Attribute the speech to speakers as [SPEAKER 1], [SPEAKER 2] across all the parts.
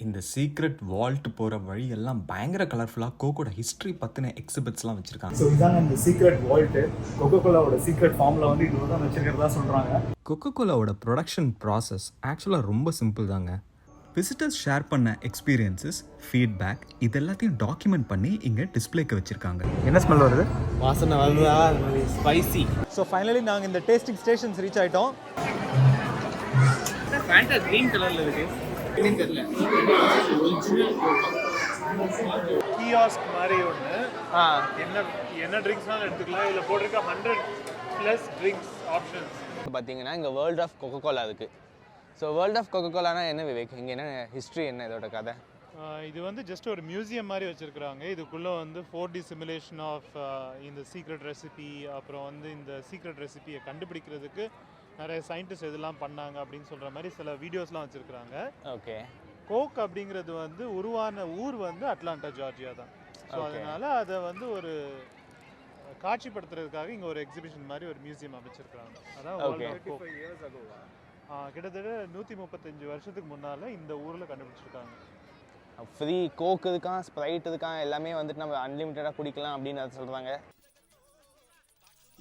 [SPEAKER 1] இந்த secret Walt போகிற வழியெல்லாம் பயங்கர கலர்ஃபுல்லாக கோக்கோட ஹிஸ்ட்ரி பற்றின எக்ஸிபிட்ஸ்லாம் வச்சுருக்காங்க.
[SPEAKER 2] ஸோ இதாங்க இந்த சீக்ரெட் வால்ட்டு. கொக்கோகோலாவோட சீக்ரெட் ஃபார்மில் வந்து இது தான் வச்சுருக்கிறதா சொல்கிறாங்க.
[SPEAKER 1] கொக்கோகோலாவோட ப்ரொடக்ஷன் ப்ராசஸ் ஆக்சுவலாக ரொம்ப சிம்பிள் தாங்க. விசிட்டர்ஸ் ஷேர் பண்ண எக்ஸ்பீரியன்ஸஸ், ஃபீட்பேக் இது எல்லாத்தையும் டாக்குமெண்ட் பண்ணி இங்கே டிஸ்பிளேக்கு வச்சுருக்காங்க.
[SPEAKER 2] என்ன ஸ்மெல் வருது?
[SPEAKER 3] வாசனை வருதா? ஸ்பைசி.
[SPEAKER 2] ஸோ ஃபைனலி நாங்கள் இந்த டேஸ்டிங் ஸ்டேஷன்ஸ் ரீச் ஆகிட்டோம்.
[SPEAKER 3] ஃபேண்டா க்ரீன் கலரில் இருக்கு. தெரியல.
[SPEAKER 2] கியாஸ்க் மாதிரி ஒன்று. என்ன ட்ரிங்க்ஸ்னாலும் எடுத்துக்கலாம். இதில் போட்டிருக்க 100+ ட்ரிங்க்ஸ் ஆப்ஷன்ஸ்.
[SPEAKER 3] பார்த்தீங்கன்னா இங்கே வேர்ல்ட் ஆஃப் கொக்கோகோலா இருக்குது. ஸோ வேர்ல்ட் ஆஃப் கொக்கோகோலானா என்ன விவேக்? இங்கே என்ன ஹிஸ்ட்ரி, என்ன இதோட கதை?
[SPEAKER 2] இது வந்து ஜஸ்ட் ஒரு மியூசியம் மாதிரி வச்சுருக்குறாங்க. இதுக்குள்ளே வந்து 4D சிமுலேஷன் ஆஃப் இந்த சீக்ரெட் ரெசிபி, அப்புறம் வந்து இந்த சீக்ரெட் ரெசிபியை கண்டுபிடிக்கிறதுக்கு நிறைய சயின்டிஸ்ட் இதெல்லாம் பண்ணாங்க அப்படின்னு சொல்கிற மாதிரி சில வீடியோஸ்லாம் வச்சுருக்குறாங்க.
[SPEAKER 3] ஓகே.
[SPEAKER 2] கோக் அப்படிங்கிறது வந்து உருவான ஊர் வந்து அட்லாண்டா, ஜார்ஜியா தான். ஸோ அதனால் அதை வந்து ஒரு காட்சிப்படுத்துறதுக்காக இங்கே ஒரு எக்ஸிபிஷன் மாதிரி ஒரு மியூசியம் அமைச்சிருக்கிறாங்க. அதான் கிட்டத்தட்ட 135 வருஷத்துக்கு முன்னால் இந்த ஊரில் கண்டுபிடிச்சிருக்காங்க.
[SPEAKER 3] ஃப்ரீ கோக் இருக்கான், ஸ்ப்ரைட் இருக்கான், எல்லாமே வந்துட்டு நம்ம அன்லிமிட்டடாக குடிக்கலாம் அப்படின்னு அதை சொல்கிறாங்க.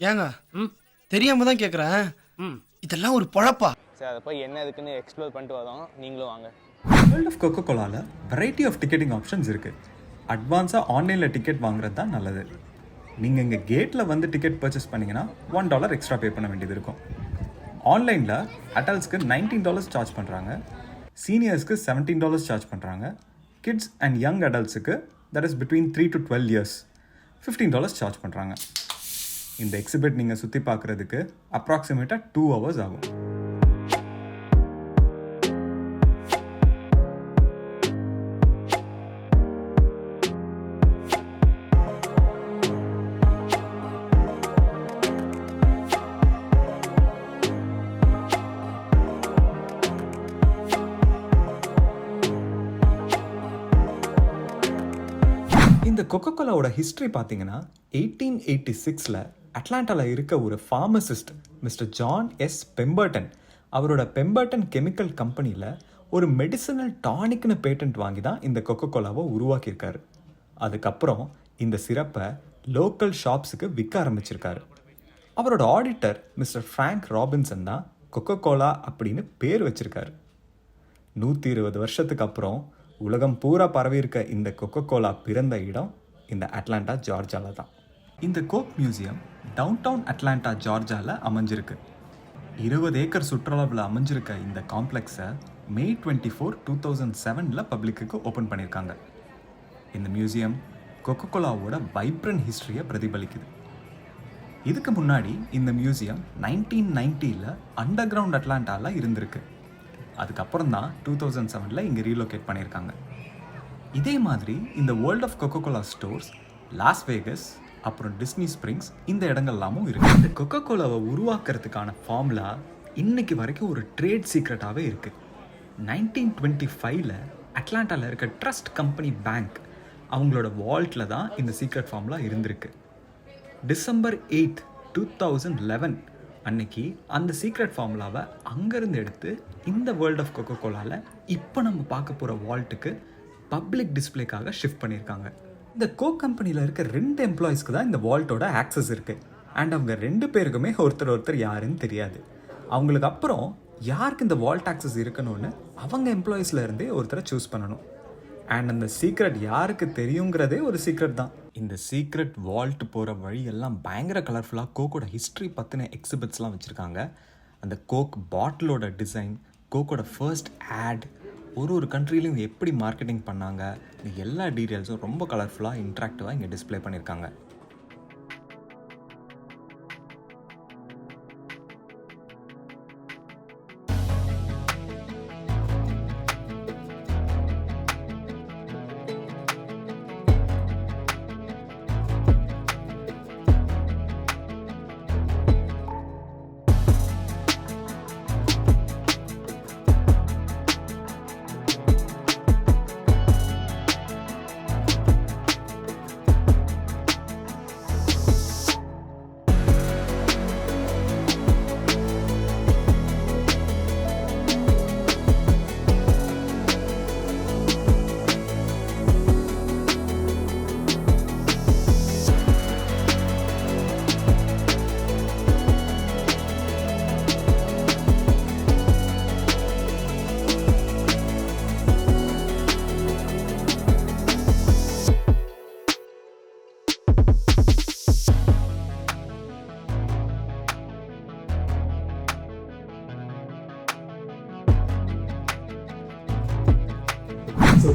[SPEAKER 4] ஏங்க தெரியாம தான் கேட்குறேன், இதெல்லாம் ஒரு பழப்பா?
[SPEAKER 3] சரி, அதை போய் என்ன இருக்குன்னு எக்ஸ்ப்ளோர் பண்ணிட்டு வரோம். நீங்களும் வாங்க.
[SPEAKER 1] வேர்ல்ட் ஆஃப் கொக்கோகோலாவில் வெரைட்டி ஆஃப் டிக்கெட்டிங் ஆப்ஷன்ஸ் இருக்குது. அட்வான்ஸாக ஆன்லைனில் டிக்கெட் வாங்குறது தான் நல்லது. நீங்கள் இங்கே கேட்டில் வந்து டிக்கெட் பர்ச்சேஸ் பண்ணிங்கன்னா $1 எக்ஸ்ட்ரா பே பண்ண வேண்டியது இருக்கும். ஆன்லைனில் அடல்ட்ஸ்க்கு $19 சார்ஜ் பண்ணுறாங்க, சீனியர்ஸ்க்கு $17 சார்ஜ் பண்ணுறாங்க, கிட்ஸ் அண்ட் யங் அடல்ட்ஸுக்கு that is between 3 to 12 years $15 charge பண்ணுறாங்க. இந்த எக்ஸிபிட் நீங்கள் சுற்றி பார்க்குறதுக்கு அப்ராக்சிமேட்டாக 2 hours ஆகும். இந்த கொக்கோகோலாவோட ஹிஸ்ட்ரி பார்த்தீங்கன்னா 1886 அட்லாண்டாவில் இருக்க ஒரு pharmacist mister John S Pemberton, அவரோட பெம்பர்டன் கெமிக்கல் கம்பெனியில் ஒரு மெடிசனல் டானிக்னு பேட்டன்ட் வாங்கி தான் இந்த கொக்கோகோலாவை உருவாக்கியிருக்காரு. அதுக்கப்புறம் இந்த சிரப்பை லோக்கல் ஷாப்ஸுக்கு விற்க ஆரம்பிச்சிருக்காரு. அவரோட ஆடிட்டர் மிஸ்டர் ஃப்ராங்க் ராபின்சன் தான் கொக்கோகோலா அப்படின்னு பேர் வச்சிருக்காரு. 120 வருஷத்துக்கு அப்புறம் உலகம் பூரா பரவி இருக்க இந்த கொக்கோகோலா பிறந்த இடம் இந்த அட்லாண்டா, ஜார்ஜியாவில் தான். இந்த Coke museum downtown Atlanta, ஜார்ஜியாவில் அமைஞ்சிருக்கு. 20 ஏக்கர் சுற்றளவில் அமைஞ்சிருக்க இந்த காம்ப்ளெக்ஸை May 24, 2007 பப்ளிக்கு ஓப்பன் பண்ணியிருக்காங்க. இந்த மியூசியம் கொக்கோகோலாவோட வைப்ரண்ட் ஹிஸ்ட்ரியை பிரதிபலிக்குது. இதுக்கு முன்னாடி இந்த மியூசியம் 1990 அண்டர் கிரவுண்ட் அட்லாண்டாவில் இருந்திருக்கு. அதுக்கப்புறம் தான் 2007 இங்கே ரீலோகேட் பண்ணியிருக்காங்க. இதே மாதிரி இந்த world of Coca Cola stores Las Vegas, அப்புறம் டிஸ்னி ஸ்ப்ரிங்ஸ் இந்த இடங்கள்லாமும் இருக்குது. இந்த கொக்கோகோலாவை உருவாக்குறதுக்கான ஃபார்முலா இன்னைக்கு வரைக்கும் ஒரு ட்ரேட் சீக்ரெட்டாகவே இருக்குது. 1925 அட்லாண்டாவில் இருக்க ட்ரஸ்ட் கம்பெனி பேங்க் அவங்களோட வால்ட்டில் தான் இந்த சீக்ரெட் ஃபார்முலா இருந்திருக்கு. December 8, 2011 அன்னைக்கு அந்த சீக்ரெட் ஃபார்முலாவை அங்கேருந்து எடுத்து இந்த வேர்ல்ட் ஆஃப் கொக்கோகோலாவில் இப்போ நம்ம பார்க்க போகிற வால்ட்டுக்கு பப்ளிக் டிஸ்பிளேக்காக ஷிஃப்ட் பண்ணியிருக்காங்க. இந்த கோக் கம்பெனியில் இருக்க 2 எம்ப்ளாயீஸ்க்கு தான் இந்த வால்ட்டோட ஆக்சஸ் இருக்குது. அண்ட் அவங்க 2 பேருக்குமே ஒருத்தர் யாருன்னு தெரியாது. அவங்களுக்கு அப்புறம் யாருக்கு இந்த வால்ட் ஆக்சஸ் இருக்கணும்னு அவங்க எம்ப்ளாயீஸில் இருந்தே ஒருத்தரை சூஸ் பண்ணணும். அண்ட் அந்த சீக்ரெட் யாருக்கு தெரியுங்கிறதே ஒரு சீக்ரெட் தான். இந்த சீக்ரெட் வால்ட் போகிற வழியெல்லாம் பயங்கர கலர்ஃபுல்லாக கோக்கோட ஹிஸ்ட்ரி பற்றின எக்ஸிபிட்ஸ்லாம் வச்சுருக்காங்க. அந்த கோக் பாட்டிலோட டிசைன், கோக்கோட ஃபர்ஸ்ட் ஆட், ஒரு கண்ட்ரிலையும் எப்படி மார்க்கெட்டிங் பண்ணாங்க, இந்த எல்லா டீட்டெயில்ஸும் ரொம்ப கலர்ஃபுல்லாக இன்ட்ராக்டிவாக இங்கே டிஸ்பிளே பண்ணியிருக்காங்க.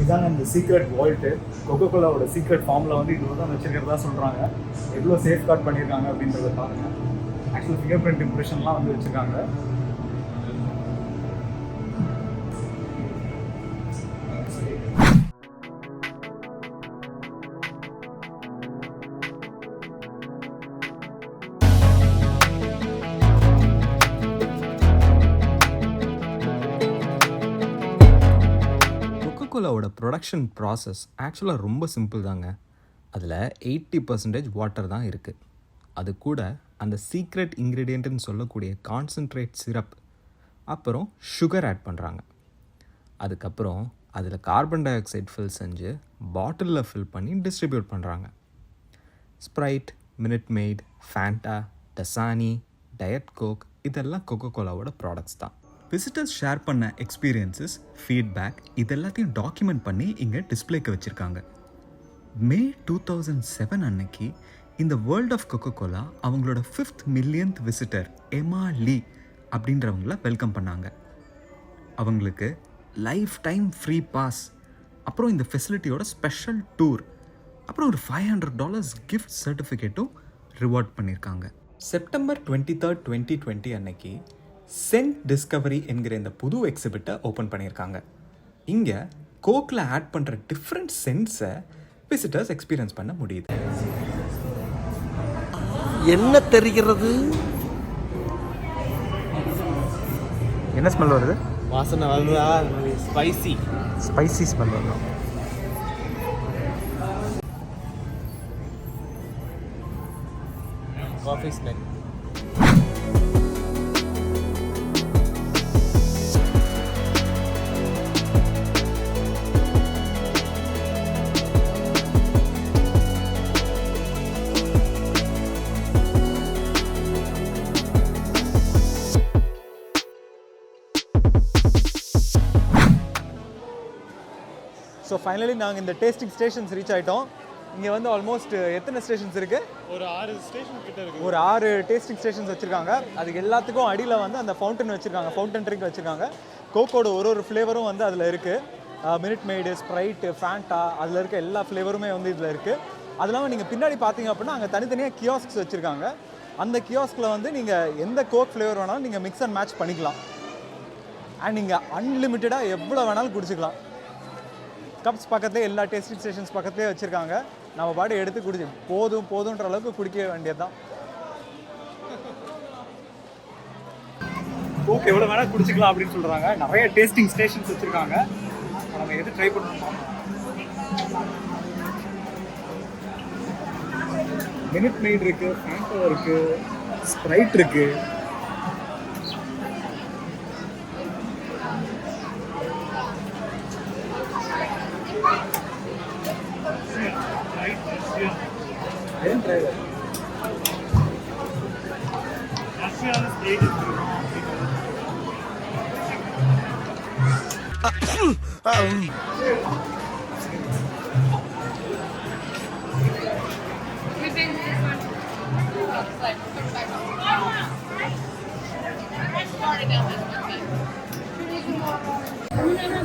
[SPEAKER 1] இதாங்க இந்த சீக்ரெட் வால்ட்டு. கொக்கோகோலாவோட சீக்ரெட் ஃபார்மில் வந்து இது தான் வச்சுருக்கிறதா சொல்கிறாங்க. எவ்வளோ சேஃப் கார்ட் பண்ணியிருக்காங்க அப்படின்றத பாருங்கள். ஆக்சுவல் ஃபிங்கர் பிரிண்ட் இம்ப்ரெஷன்லாம் வந்து வச்சுருக்காங்க. கொக்கோகோலாவோட ப்ரொடக்ஷன் ப்ராசஸ் ஆக்சுவலாக ரொம்ப சிம்பிள் தாங்க. அதில் 80% வாட்டர் தான் இருக்குது. அது கூட அந்த சீக்ரெட் இன்க்ரீடியண்ட்டுன்னு சொல்லக்கூடிய கான்சன்ட்ரேட் சிரப், அப்புறம் சுகர் ஆட் பண்ணுறாங்க. அதுக்கப்புறம் அதில் கார்பன் டை ஆக்சைடு ஃபில் செஞ்சு பாட்டிலில் ஃபில் பண்ணி டிஸ்ட்ரிபியூட் பண்ணுறாங்க. Sprite, Minute Maid, Fanta, Dasani, Diet Coke இதெல்லாம் கொக்கோகோலாவோட ப்ராடக்ட்ஸ் தான். விசிட்டர்ஸ் ஷேர் பண்ண எக்ஸ்பீரியன்ஸஸ், ஃபீட்பேக் இதெல்லாத்தையும் டாக்குமெண்ட் பண்ணி இங்கே டிஸ்பிளேக்கு வச்சுருக்காங்க. மே 2007 அன்னைக்கு இந்த வேர்ல்ட் ஆஃப் கொக்கோகோலா அவங்களோட 5th millionth விசிட்டர் எமா லீ அப்படின்றவங்கள வெல்கம் பண்ணாங்க. அவங்களுக்கு லைஃப் டைம் ஃப்ரீ பாஸ், அப்புறம் இந்த ஃபெசிலிட்டியோட ஸ்பெஷல் டூர், அப்புறம் ஒரு $500 கிஃப்ட் சர்டிஃபிகேட்டும் ரிவார்ட் பண்ணியிருக்காங்க. செப்டம்பர் 23, 2020 அன்னைக்கு சென்ட் டிஸ்கவரி என்கிற இந்த புது எக்ஸிபிட்டை ஓப்பன் பண்ணியிருக்காங்க. இங்கே கோக்கில் ஆட் பண்ணுற டிஃப்ரெண்ட் சென்ட்ஸை விசிட்டர்ஸ் எக்ஸ்பீரியன்ஸ் பண்ண முடியுது.
[SPEAKER 4] என்ன தெரிகிறது?
[SPEAKER 1] என்ன ஸ்மெல் வருது?
[SPEAKER 3] வாசனை வருதா? ஸ்பைசி
[SPEAKER 1] ஸ்மெல் வரும்.
[SPEAKER 3] Coffee smell.
[SPEAKER 1] ஸோ ஃபைனலி நாங்கள் இந்த டேஸ்டிங் ஸ்டேஷன்ஸ் ரீச் ஆகிட்டோம். இங்கே வந்து ஆல்மோஸ்ட் எத்தனை ஸ்டேஷன்ஸ் இருக்குது?
[SPEAKER 2] ஒரு 6 ஸ்டேஷன் கிட்ட இருக்குது.
[SPEAKER 1] ஒரு 6 டேஸ்டிங் ஸ்டேஷன்ஸ் வச்சுருக்காங்க. அதுக்கு எல்லாத்துக்கும் அடியில் வந்து அந்த ஃபவுண்டன் வச்சுருக்காங்க, ஃபவுண்டன் ட்ரிங்க் வச்சுருக்காங்க. கோக்கோட ஒரு ஃப்ளேவரும் வந்து அதில் இருக்குது. மினிட் மெய்டு, ஸ்ப்ரைட்டு, ஃபேண்டா, அதில் இருக்க எல்லா ஃப்ளேவருமே வந்து இதில் இருக்குது. அது இல்லாமல் நீங்கள் பின்னாடி பார்த்தீங்க அப்படின்னா அங்கே தனித்தனியாக கியாஸ்க்ஸ் வச்சுருக்காங்க. அந்த கியாஸ்கில் வந்து நீங்கள் எந்த கோக் ஃப்ளேவர் வேணாலும் நீங்கள் மிக்ஸ் அண்ட் மேட்ச் பண்ணிக்கலாம். அண்ட் நீங்கள் அன்லிமிட்டடாக எவ்வளோ வேணாலும் குடிச்சிக்கலாம். கப்ஸ் பக்கத்துலேயே எல்லா டேஸ்டிங் ஸ்டேஷன்ஸ் பக்கத்துலேயே வச்சுருக்காங்க. நம்ம பாட்டு எடுத்து குடிச்சு போதுன்ற அளவுக்கு குடிக்க வேண்டியது தான். கோக் எவ்வளோ வேணால் குடிச்சிக்கலாம் அப்படின்னு சொல்கிறாங்க. நிறைய டேஸ்டிங் ஸ்டேஷன்ஸ் வச்சுருக்காங்க. நம்ம எது ட்ரை பண்ணணும்? மினிட் மெய்ட் இருக்குது, ஃபேண்டா இருக்குது, ஸ்ப்ரைட் இருக்குது.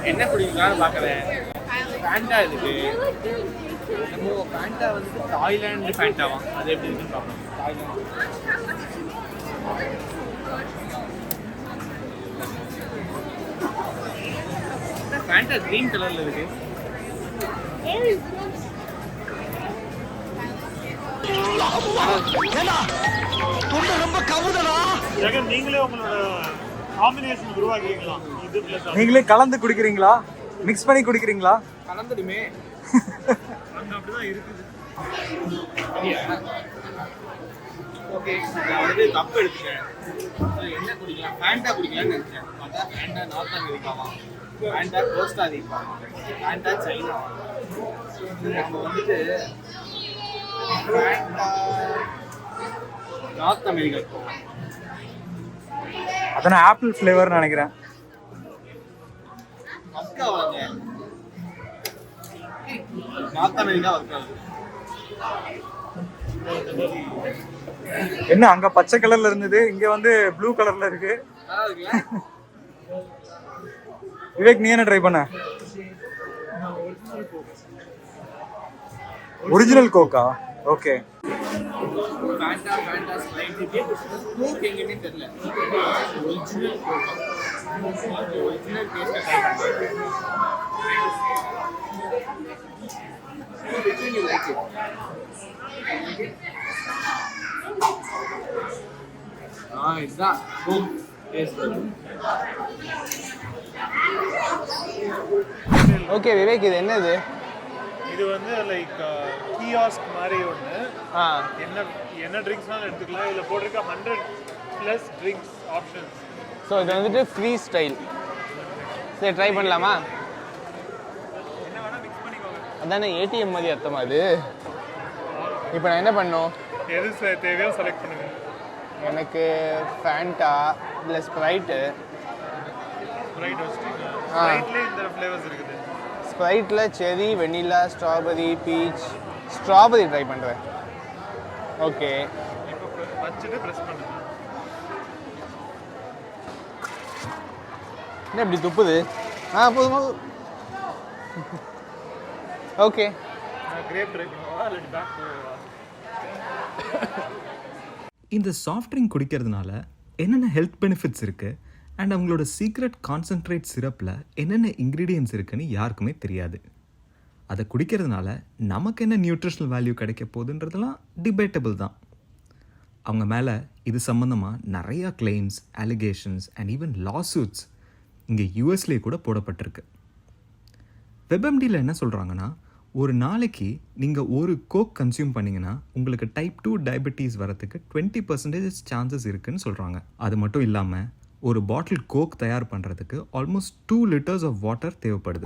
[SPEAKER 3] என்ன குடிக்கலாம்னு பார்க்குறேன். ஃபேண்டா இருக்கு. நம்ம ஃபேண்டா வந்து தாய்லாந்து ஃபேண்டாவா, அது எப்படி இருக்குன்னு பார்ப்போம். தாய்லாந்து ஃபேண்டா க்ரீன் கலரில் இருக்கு.
[SPEAKER 4] ரொம்ப கவுதலா.
[SPEAKER 2] நீங்களே உங்களோட காம்பினேஷன் உருவாக்கிக்கலாம். இது பிளஸ்
[SPEAKER 1] நீங்களே கலந்து குடிக்கிறீங்களா? மிக்ஸ் பண்ணி குடிக்கிறீங்களா?
[SPEAKER 3] கலந்துடுமே.
[SPEAKER 2] அங்கே அப்படிதான் இருக்குது.
[SPEAKER 3] ஓகே, நான் வந்து கப் எடுத்துட்டேன். என்ன குடிக்கலாம்? ஃபேண்டா குடிக்கலாம்னு நினைச்சேன். பார்த்தா ஃபேண்டா நார்த் அமெரிக்காவா, ஃபேண்டா கோஸ்டாரிக்கா, ஃபேண்டா சைனா. நம்ம வந்துட்டு ஃபேண்டா நார்த் அமெரிக்கா போவோம்.
[SPEAKER 1] அதான் ஆப்பிள் ஃப்ளேவர்னு நினைக்கிறேன்.
[SPEAKER 3] வர்க்கா வாங்க. நார்த் அமெரிக்கா வர்க்கா.
[SPEAKER 1] என்ன அங்க பச்சை கலர்ல இருந்தது, இங்க வந்து ப்ளூ கலர்ல இருக்கு. விவேக், நீ என்ன ட்ரை பண்ண? ஒரிஜினல் கோக்கா? ஓகே.
[SPEAKER 3] ஃபேண்டா ஸ்ப்ரைட் கோக் எங்கன்னே தெரியல. ஒரிஜினல் கோக்கா. ஒரிஜினல் டேஸ்ட்டை ட்ரை பண்ணுறேன். Which one you like it? இதுதான் கோக் டேஸ்ட்.
[SPEAKER 5] ஓகே விவேக், இது என்னது?
[SPEAKER 2] இது வந்து லைக் கியாஸ்க் மாதிரி ஒன்று.
[SPEAKER 5] ஆ
[SPEAKER 2] என்ன என்ன ட்ரிங்க்ஸ்னாலும் எடுத்துக்கலாம். இதில் போட்டிருக்க 100+ ட்ரிங்க்ஸ் ஆப்ஷன்ஸ்.
[SPEAKER 5] ஸோ இது வந்துட்டு ஃப்ரீ ஸ்டைல். சரி ட்ரை பண்ணலாமா?
[SPEAKER 2] என்ன வேணால் மிக்ஸ் பண்ணிக்கோங்க.
[SPEAKER 5] அதானே ஏடிஎம் மாதிரி அர்த்தமா அது? இப்போ நான் என்ன பண்ணணும்?
[SPEAKER 2] எது தேவையோ செலக்ட் பண்ணுங்க.
[SPEAKER 5] எனக்கு ஃபேண்டா இல்லை ஸ்ப்ரைட்டு.
[SPEAKER 2] ஸ்ப்ரைட் வச்சுட்டீங்க. ஸ்ப்ரைட்லேயே இந்த ஃப்ளேவர்ஸ் இருக்குது.
[SPEAKER 5] ஸ்ப்ரைட்டில் cherry, vanilla, strawberry, peach. Strawberry try பண்ணுறேன். ஓகே
[SPEAKER 2] இப்போ வச்சுட்டு ப்ரெஸ் பண்ணுங்க.
[SPEAKER 5] என்ன இப்படி துப்புது? போதுமா? ஓகே
[SPEAKER 2] நான் கிரேப் ட்ரை பண்ணுவா இல்லாட்டி பேக் போவா?
[SPEAKER 1] இந்த சாஃப்ட் ட்ரிங்க் குடிக்கிறதுனால என்னென்ன ஹெல்த் பெனிஃபிட்ஸ் இருக்குது அண்ட் அவங்களோட சீக்ரெட் கான்சன்ட்ரேட் சிரப்பில் என்னென்ன இன்க்ரீடியன்ட்ஸ் இருக்குன்னு யாருக்குமே தெரியாது. அதை குடிக்கிறதுனால நமக்கு என்ன நியூட்ரிஷனல் வேல்யூ கிடைக்க போகுதுன்றதெல்லாம் டிபேட்டபிள் தான். அவங்க மேலே இது சம்மந்தமாக நிறையா கிளைம்ஸ், அலிகேஷன்ஸ் அண்ட் ஈவன் லாசூட்ஸ் இங்கே யூஎஸ்லேயே கூட போடப்பட்டிருக்கு. வெப்எம்டியில் என்ன சொல்கிறாங்கன்னா, ஒரு நாளைக்கு நீங்கள் ஒரு கோக் கன்சியூம் பண்ணிங்கன்னா உங்களுக்கு டைப் 2 டயபெட்டிஸ் வரத்துக்கு 20% சான்சஸ் இருக்குதுன்னு சொல்கிறாங்க. அது மட்டும் இல்லாமல் ஒரு பாட்டில் கோக் தயார் பண்ணுறதுக்கு ஆல்மோஸ்ட் 2 liters ஆஃப் வாட்டர் தேவைப்படுது.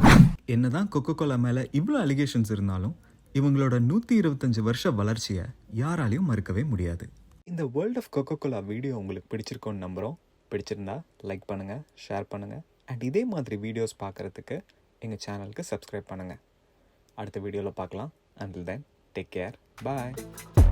[SPEAKER 1] என்ன தான் கொக்கோகோலா மேலே இவ்வளோ அலிகேஷன்ஸ் இருந்தாலும் இவங்களோட 125 வருஷ வளர்ச்சியை யாராலையும் மறுக்கவே முடியாது. இந்த வேர்ல்ட் ஆஃப் கொக்கோகோலா வீடியோ உங்களுக்கு பிடிச்சிருக்கோன்னு நம்புகிறோம். பிடிச்சிருந்தா லைக் பண்ணுங்கள், ஷேர் பண்ணுங்கள் அண்ட் இதே மாதிரி வீடியோஸ் பார்க்குறதுக்கு எங்கள் சேனலுக்கு சப்ஸ்கிரைப் பண்ணுங்கள். அடுத்த வீடியோவில் பார்க்கலாம். Until then, take care. Bye.